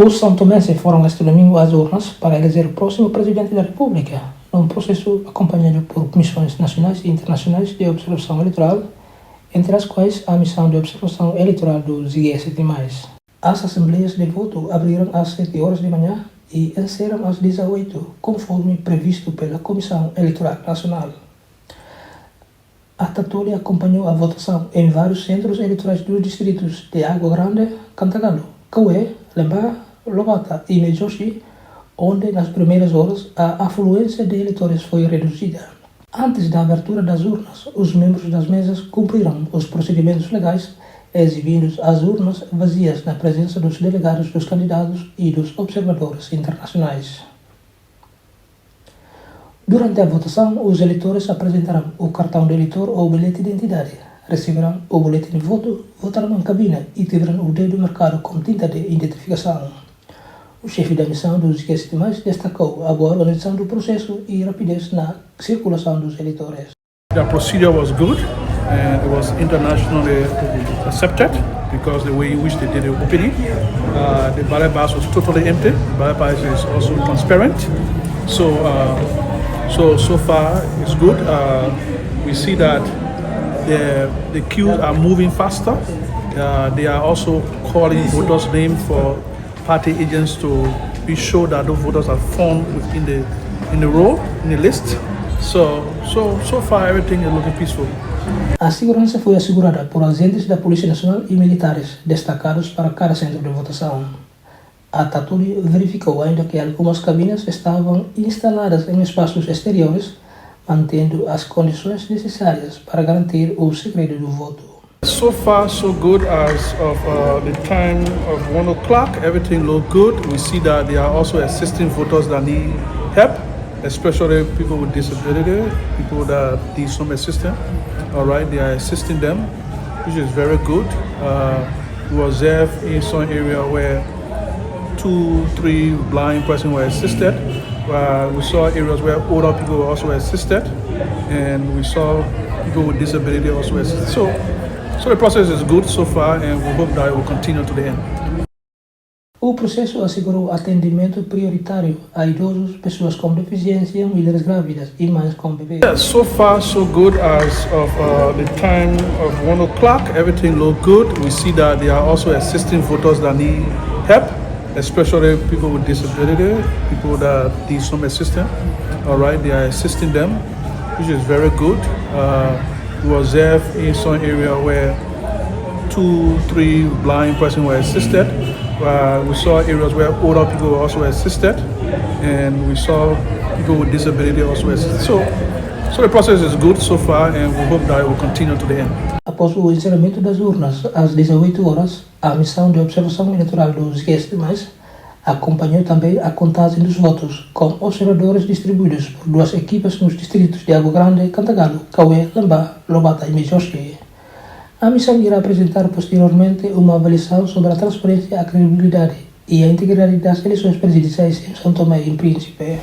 Os são tomenses foram este domingo às urnas para eleger o próximo Presidente da República, num processo acompanhado por comissões nacionais e internacionais de observação eleitoral, entre as quais a missão de observação eleitoral dos IGS. As assembleias de voto abriram às 7 horas de manhã e encerram às 18, conforme previsto pela Comissão Eleitoral Nacional. A TATOLI acompanhou a votação em vários centros eleitorais dos distritos de Água Grande, Cantagalo, Cauê, Lembá, Lobata e Mejoshi, onde nas primeiras horas a afluência de eleitores foi reduzida. Antes da abertura das urnas, os membros das mesas cumpriram os procedimentos legais, exibindo as urnas vazias na presença dos delegados dos candidatos e dos observadores internacionais. Durante a votação, os eleitores apresentarão o cartão de eleitor ou bilhete de identidade, receberão o boletim de voto, votarão em cabina e terão o dedo marcado com tinta de identificação. O chefe da missão dos IGS destacou a boa organização do processo e rapidez na circulação dos eleitores. The procedure was good and it was internationally accepted because the way in which they did the opening, the ballot box was totally empty. The ballot box is also transparent. So far it's good. We see that the queues are moving faster. They are also calling voters' names for party agents to be sure that those voters are formed within the row, in the list. So far everything is looking peaceful. A segurança foi assegurada por agentes da Polícia Nacional e militares destacados para cada centro de votação. A TATOLI verificou ainda que algumas cabinas estavam instaladas em espaços exteriores, mantendo as condições necessárias para garantir o segredo do voto. So far, so good. As of the time of 1 o'clock, everything looked good. We see that they are also assisting voters that need help, especially people with disability, people that need some assistance. All right, they are assisting them, which is very good. We observe in some area where 2-3 blind persons were assisted. We saw areas where older people were also assisted, and we saw people with disability also assisted. So the process is good so far, and we hope that it will continue to the end. O processo assegurou atendimento prioritário a idosos, pessoas com deficiência, mulheres grávidas e mães com bebês. Yeah, so far so good. As of the time of 1 o'clock, everything looked good. We see that they are also assisting voters that need help, especially people with disability, people that need some assistance. All right, they are assisting them, which is very good. We observe in some area where 2-3 blind persons were assisted. We saw areas where older people were also assisted, and we saw people with disability also assisted. So the process is good so far, and we hope that it will continue to the end. Após o encerramento das urnas às 18 horas, a missão de observação eleitoral dos IGS acompanhou também a contagem dos votos, com observadores distribuídos por 2 equipas nos distritos de Água Grande, Cantagalo, Cauê, Lembá, Lobata e Mejoshi. A missão irá apresentar posteriormente uma avaliação sobre a transparência, a credibilidade e a integridade das eleições presidenciais em São Tomé e Príncipe.